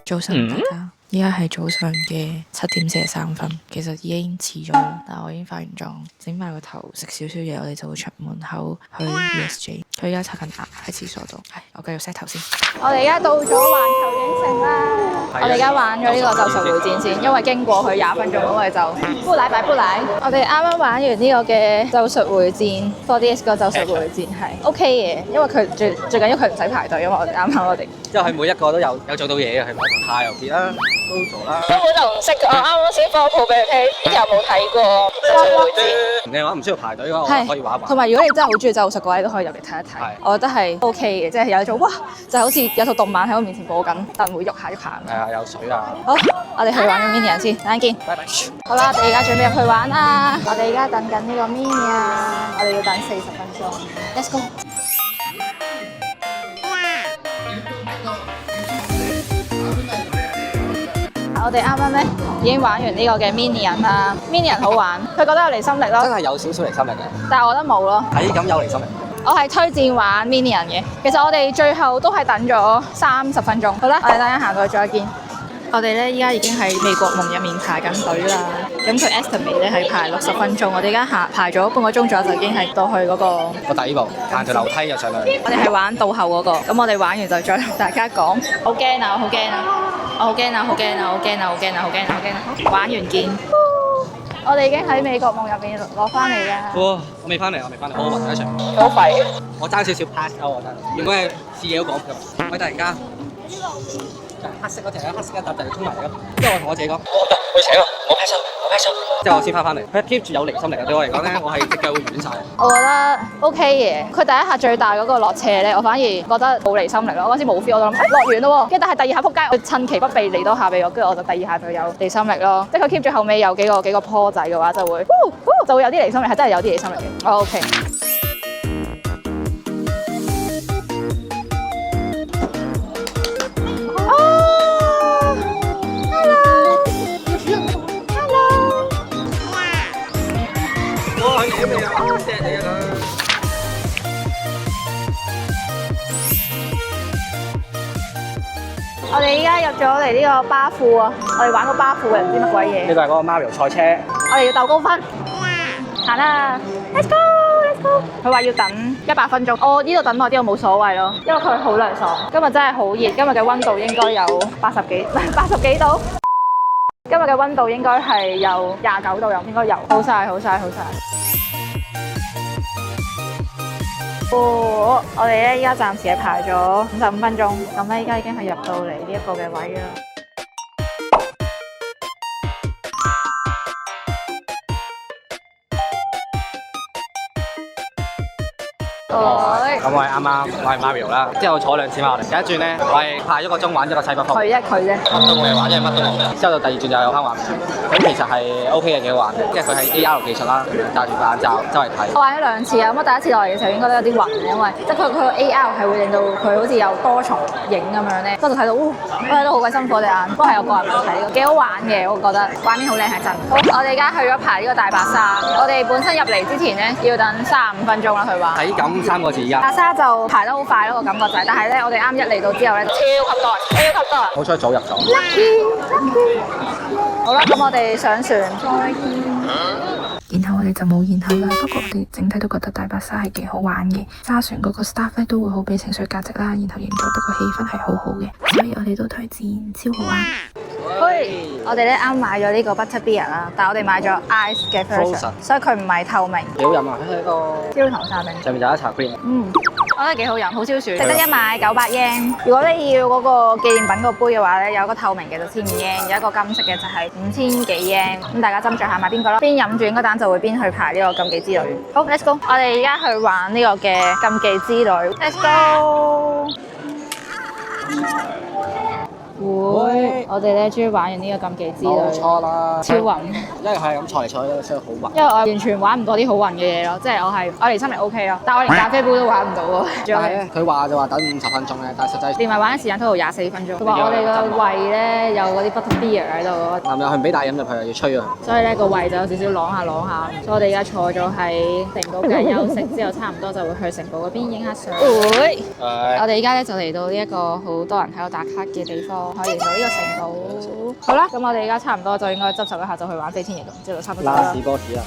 早晨大家，依家係早上嘅7:43，其實已經遲咗，但係我已經化完妝，整埋個頭，食少少嘢，我哋就會出門口去 ESJ。佢而家刷緊牙喺廁所度，係我繼續 set 頭先。我哋而家到咗環球影城啦，我哋而家玩咗呢個咒術迴戰先，因為經過佢20分鐘，咁我哋就不奶。我哋啱啱玩完呢個嘅咒術迴戰 4DS 個咒術迴戰係 OK 嘅，因為佢最緊要佢唔使排隊，因為我哋啱啱我哋。因為佢每一個都有做到嘢嘅，係咪？太又別啦，都做啦。根本就唔識㗎，我啱啱先放鋪俾你睇，又冇睇過咒術迴戰。你話唔需要排隊嘅話，我可以玩一玩。同埋如果你真係好中意咒術嘅話，你都可以入嚟睇一睇。我覺得係 OK 嘅，即係有一種哇，就好似有套動漫喺我面前播緊，但會喐下喐下。係啊，有水啊。好，我哋去玩個 Minion 先，等陣見。拜拜。好啦，我哋而家準備入去玩啦。我哋而家等緊呢個 Minion，我哋要等40分鐘。Let's go。我哋啱啱咧已經玩完呢個嘅 Minion 啦，Minion 好玩，佢覺得有離心力咯。真係有少少離心力嘅。但係我覺得冇咯。係咁有離心力。我係推薦玩 Minion 嘅。其實我哋最後都係等咗30分鐘。好啦，我哋等陣行到去再見。我哋咧依家已經喺美國夢入面排緊隊啦。咁佢 estimate 咧係排60分鐘，我哋而家排咗半個鐘左右就已經係到去嗰個底部，行條樓梯就上去。我哋係玩倒後嗰個，咁我哋玩完就再同大家講。好驚啊！我好驚啊！我好驚啊！好驚啊！好驚啊！好驚啊！好驚啊！好驚啊！玩完見。我哋已經喺美國夢入面攞翻嚟啦。哇！我未翻嚟，好暈喺場。好廢。我爭少少 pass 我覺得。如果係試嘢都講㗎。喂，突然間。黑色嗰隻黑色一笪就要衝埋嚟咯。因為我同我自己講，佢請我，我 pass 之後我先翻嚟。佢 keep 住有離心力嘅，對我嚟講咧，我係隻腳會軟晒。我覺得 OK 嘅，佢第一下最大嗰個落斜咧，我反而覺得冇離心力咯。我嗰時冇 feel，我就諗落完咯喎，跟住但係第二下撲街，佢趁其不備嚟多下俾我，跟住我就第二下就有離心力咯。即係佢 keep 住後尾有幾個坡仔嘅話，就會有啲離心力，係真係有啲離心力嘅。我 OK。我哋依家入咗嚟呢個巴庫啊！我哋玩個巴庫嘅，唔知乜鬼嘢。呢個係嗰個 Mario 賽車。我哋要鬥高分，行啦 ！Let's go，Let's go。佢話要等100分鐘，我呢度等耐啲我冇所謂咯，因為佢好涼爽。今日真係好熱，今日嘅溫度應該有80幾度。今日嘅溫度應該係有29度，又應該有。好晒。我哋咧依家暫時係排咗55分鐘，咁咧依家已經係入到嚟呢一個嘅位啦。咁我係啱啱我係 Mario 啦，之後坐2次馬我哋，第一轉咧我係排1個鐘玩一個西北風。佢啫。乜都冇嘢玩，因為乜都冇。之後到第二轉就有翻畫面，咁其實係 OK 嘅，幾好玩嘅，即係佢係 AR 技術啦，戴住個眼罩周圍睇。我玩咗2次啊，咁我第一次落嚟嘅時候應該都有啲暈，因為即係佢個 AR 係會令到佢好似有多重影咁樣咧，嗰度睇到，我睇到好鬼辛苦隻眼，不過係我個人問題，幾好玩嘅，我覺得畫面好靚係真。好，我哋而家去咗排呢個大白鯊，我哋本身入嚟之前咧要等35分鐘啦，佢話。睇咁3個字而家。白鯊就排得好快咯，個感覺就係，但係咧我哋啱一嚟到之後咧，超級多。好彩早入咗。好啦，咁我哋上船，再見。然後我哋就冇然後啦，不過我哋整體都覺得大白鯊係幾好玩嘅，揸船嗰個 staff 咧都會好俾情緒價值啦，然後營造得個氣氛係好好嘅，所以我哋都推薦，超好玩。我哋咧啱買咗呢個 butter beer 啦，但係我哋買咗 ice 嘅 version， 所以佢唔係透明。幾好飲啊！佢係個焦糖沙冰，上面就有一層 cream。我覺得幾好飲，好消暑，值得一買900 yen。如果你要嗰個紀念品個杯嘅話咧，有一個透明嘅就1000 yen，有一個金色嘅就係5000幾 yen。咁大家斟酌下買邊個咯，邊飲住應該等就會邊去排呢個禁忌之旅。好 ，let's go！ 我哋而家去玩呢個嘅禁忌之旅，let's go！會，我哋咧終於玩完呢個禁忌之旅，冇錯啦，超暈。因為係咁坐嚟坐去都真係好暈。因為我完全玩唔到啲好暈嘅嘢咯，即係我離心力 OK 咯，但係我連咖啡杯都玩唔到喎。但係咧，佢話就話等50分鐘咧，但係實際連埋玩嘅時間都要24分鐘。佢話我哋個胃咧有嗰啲 butterbeer 喺度，男友佢唔俾大飲入去，要吹咗佢。所以咧個胃就有少少啷下啷下。所以我哋而家坐咗喺城堡嘅休息之後，差唔多就會去城堡嗰邊影下相。我哋而家咧就嚟到呢一個好多人喺度打卡嘅地方，可以嚟到呢個城堡。好啦，咁我哋而家差唔多就應該執拾一下就去玩飛天翼龍，之後差唔多啦。拉屎波士啊！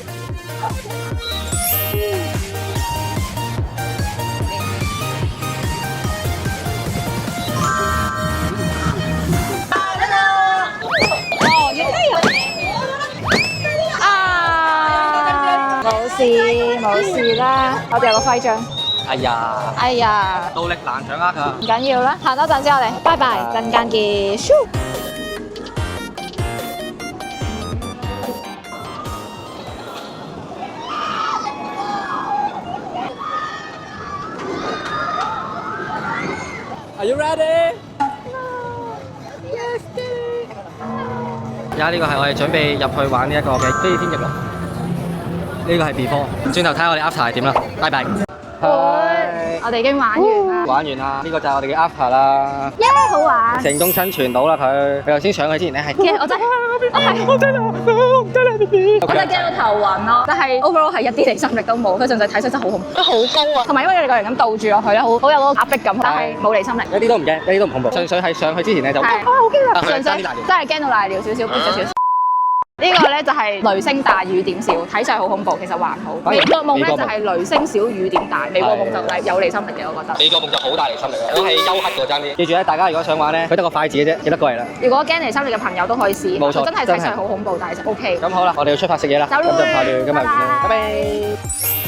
冇事啦，我哋有個徽章。哎呀，努力難掌握㗎。唔緊要啦，行多陣先我哋，拜拜，陣間見。Are you ready? Yes, Daddy. 而家呢個係我哋準備入去玩呢一個嘅飛天翼龍。呢個係 before，轉頭睇下我哋 after 係點啦。拜拜。我哋已經玩完啦。玩完啦，呢個就係我哋嘅 after 啦。耶，好玩！成功生存到啦佢。佢頭先上去之前咧係驚，我真係我真係驚到頭暈咯。但係 overall 係一啲離心力都冇，佢純粹睇上真係好恐怖，都好高啊。同埋因為你個人咁倒住落去咧，好有嗰個壓迫感，但係冇離心力。一啲都唔驚，一啲都唔恐怖。純粹係上去之前咧就好驚啊！純粹真係驚到瀨尿少少，飆咗少少。呢個咧就係雷聲大雨點小，睇上去好恐怖，其實還好。美國夢咧就係雷聲小雨點大，美國夢就係有離心力嘅，我覺得。美國夢就好大離心力嘅，我係休克嗰爭啲。記住咧，大家如果想玩咧，佢得個快字嘅啫，記得過嚟啦。如果驚離心力嘅朋友都可以試，冇錯，真係睇上去好恐怖，但係其實 OK。咁好啦，我哋要出發食嘢啦，咁就快啲今日，拜拜。